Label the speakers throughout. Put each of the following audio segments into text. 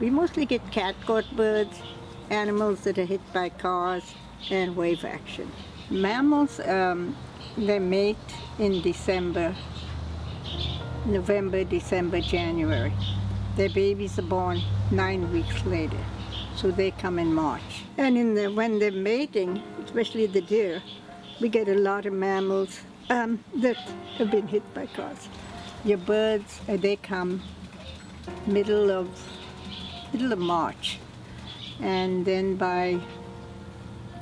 Speaker 1: We mostly get cat-caught birds, animals that are hit by cars, and wave action. Mammals, they mate in December, November, December, January. Their babies are born 9 weeks later, so they come in March. And when they're mating, especially the deer, we get a lot of mammals that have been hit by cars. Your birds, they come middle of March, and then by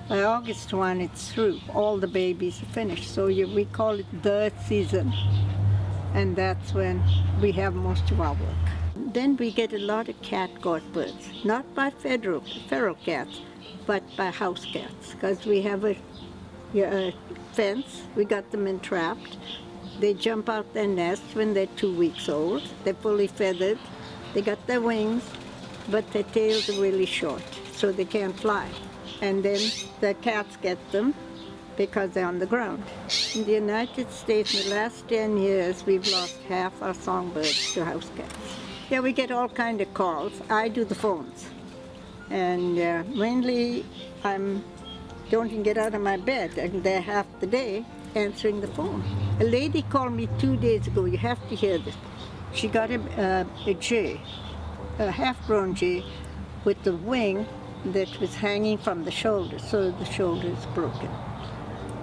Speaker 1: August 1 it's through. All the babies are finished, so we call it the season, and that's when we have most of our work. Then we get a lot of cat-caught birds, not by feral cats, but by house cats, because we have a fence. We got them entrapped. They jump out their nest when they're 2 weeks old. They're fully feathered. They got their wings, but their tails are really short, so they can't fly. And then the cats get them because they're on the ground. In the United States, in the last 10 years, we've lost half our songbirds to house cats. Yeah, we get all kind of calls. I do the phones. And mainly, I don't even get out of my bed. I'm there half the day answering the phone. A lady called me 2 days ago. You have to hear this. She got a jay, a half-grown jay, with the wing that was hanging from the shoulder, so the shoulder is broken,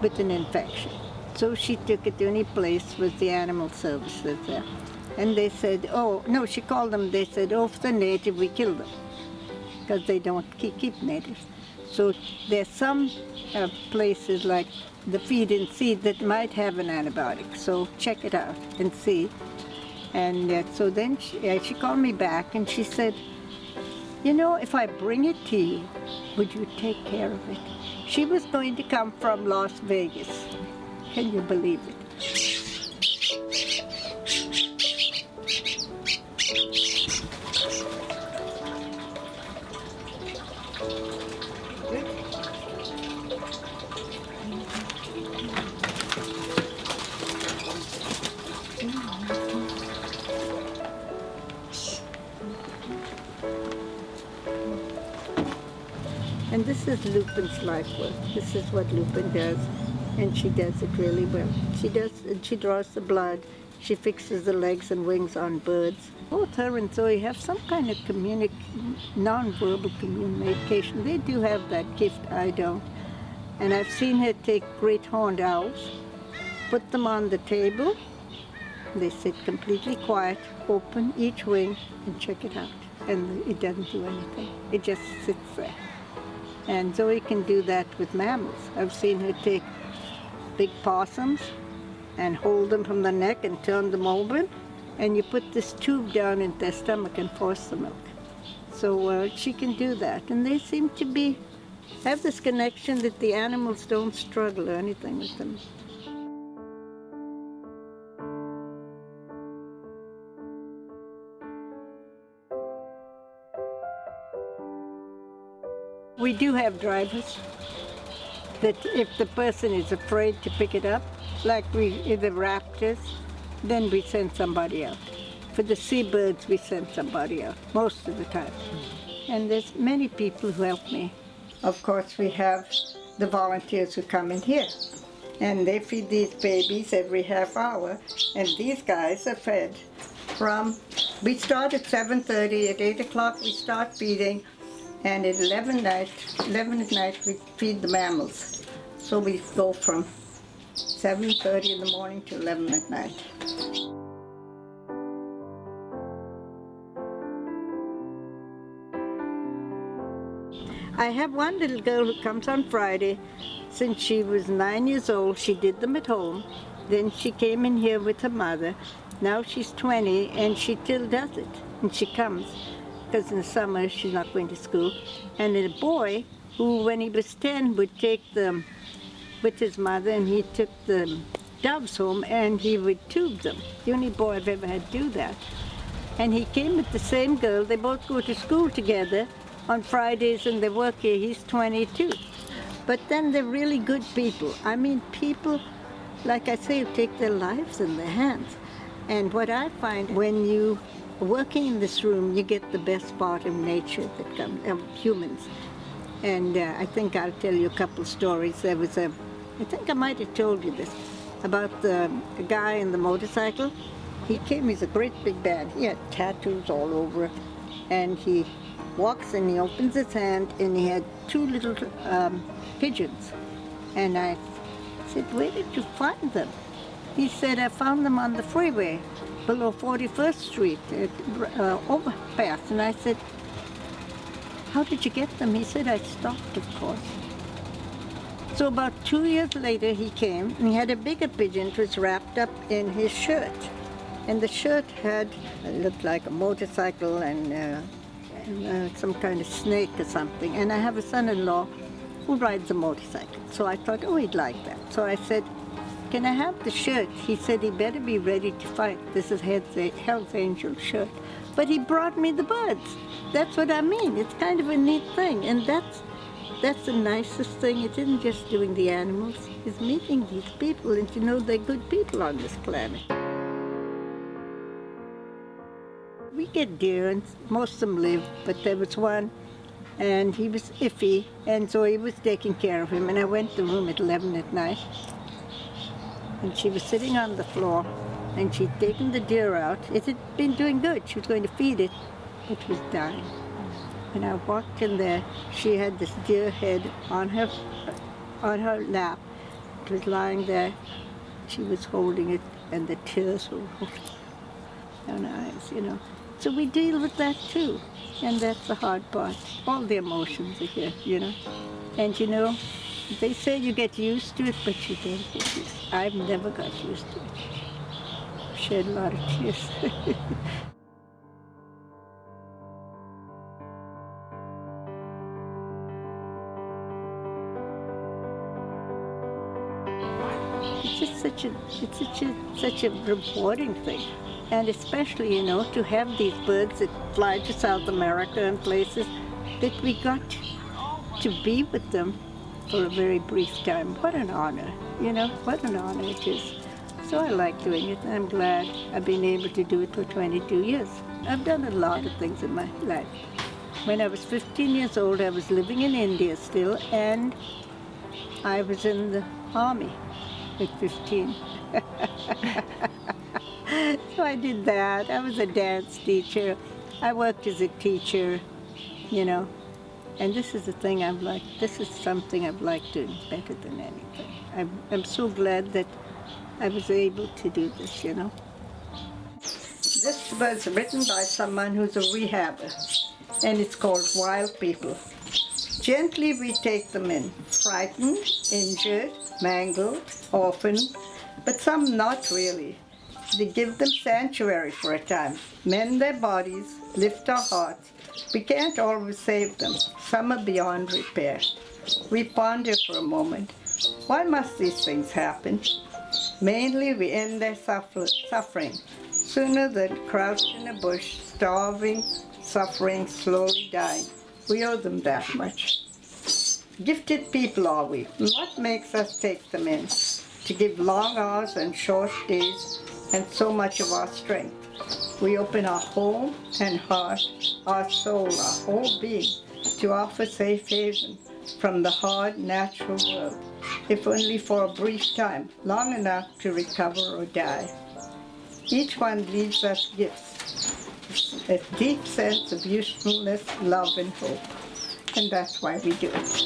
Speaker 1: with an infection. So she took it to any place with the animal services there. And they said, oh, no, she called them, they said, oh, if they're native, we kill them, because they don't keep natives. So there's some places like the Feed and Seed that might have an antibiotic, so check it out and see. And so then she called me back and she said, you know, if I bring it to you, would you take care of it? She was going to come from Las Vegas. Can you believe it? And this is Lupin's life work. This is what Lupin does, and she does it really well. She draws the blood, she fixes the legs and wings on birds. Both her and Zoe have some kind of non-verbal communication. They do have that gift, I don't. And I've seen her take great horned owls, put them on the table, they sit completely quiet, open each wing, and check it out. And it doesn't do anything. It just sits there. And Zoe can do that with mammals. I've seen her take big possums and hold them from the neck and turn them over, and you put this tube down in their stomach and force the milk. So she can do that. And they seem to have this connection that the animals don't struggle or anything with them. We do have drivers that if the person is afraid to pick it up, like the raptors, then we send somebody out. For the seabirds, we send somebody out most of the time. And there's many people who help me. Of course, we have the volunteers who come in here, and they feed these babies every half hour, and these guys are fed we start at 7:30, at 8 o'clock we start feeding, and at 11 at night we feed the mammals. So we go from 7:30 in the morning to 11 at night. I have one little girl who comes on Friday. Since she was 9 years old, she did them at home. Then she came in here with her mother. Now she's 20 and she still does it. And she comes, because in the summer she's not going to school. And a boy who, when he was 10, would take them with his mother, and he took the doves home and he would tube them. The only boy I've ever had do that. And he came with the same girl. They both go to school together on Fridays, and they work here. He's 22. But then they're really good people. I mean, people, like I say, who take their lives in their hands. And what I find, when you working in this room, you get the best part of nature that comes, of humans. And I think I'll tell you a couple stories. There was I think I might have told you this, about the guy in the motorcycle. He came, he's a great big man. He had tattoos all over. And he walks and he opens his hand and he had two little pigeons. And I said, where did you find them? He said, I found them on the freeway below 41st Street, overpass. And I said, how did you get them? He said, I stopped, of course. So about 2 years later, he came, and he had a bigger pigeon. It was wrapped up in his shirt. And the shirt had, looked like a motorcycle and some kind of snake or something. And I have a son-in-law who rides a motorcycle. So I thought, oh, he'd like that. So I said, can I have the shirt? He said he better be ready to fight. This is Hell's Angel shirt. But he brought me the birds. That's what I mean. It's kind of a neat thing. And that's the nicest thing. It isn't just doing the animals. It's meeting these people and to know they're good people on this planet. We get deer, and most of them live, but there was one, and he was iffy, and so he was taking care of him. And I went to the room at 11 at night, and she was sitting on the floor, and she'd taken the deer out. It had been doing good. She was going to feed it. It was dying. And I walked in there. She had this deer head on her lap. It was lying there. She was holding it, and the tears were rolling down her eyes, you know. So we deal with that too, and that's the hard part. All the emotions are here, you know. And you know, they say you get used to it, but you don't get used to it. I've never got used to it. I've shed a lot of tears. It's just such a rewarding thing. And especially, you know, to have these birds that fly to South America and places, that we got to be with them for a very brief time. What an honor, you know, what an honor it is. So I like doing it, and I'm glad I've been able to do it for 22 years. I've done a lot of things in my life. When I was 15 years old, I was living in India still, and I was in the army at 15. So I did that. I was a dance teacher. I worked as a teacher, you know. And this is the thing I've liked. This is something I've liked doing better than anything. I'm so glad that I was able to do this, you know. This was written by someone who's a rehabber, and it's called Wild People. Gently we take them in, frightened, injured, mangled, orphaned, but some not really. We give them sanctuary for a time, mend their bodies, lift our hearts. We can't always save them. Some are beyond repair. We ponder for a moment. Why must these things happen? Mainly we end their suffering sooner than crouched in a bush, starving, suffering, slowly dying. We owe them that much. Gifted people are we. What makes us take them in? To give long hours and short days and so much of our strength. We open our home and heart, our soul, our whole being, to offer safe haven from the hard natural world, if only for a brief time, long enough to recover or die. Each one leaves us gifts, a deep sense of usefulness, love, and hope. And that's why we do it.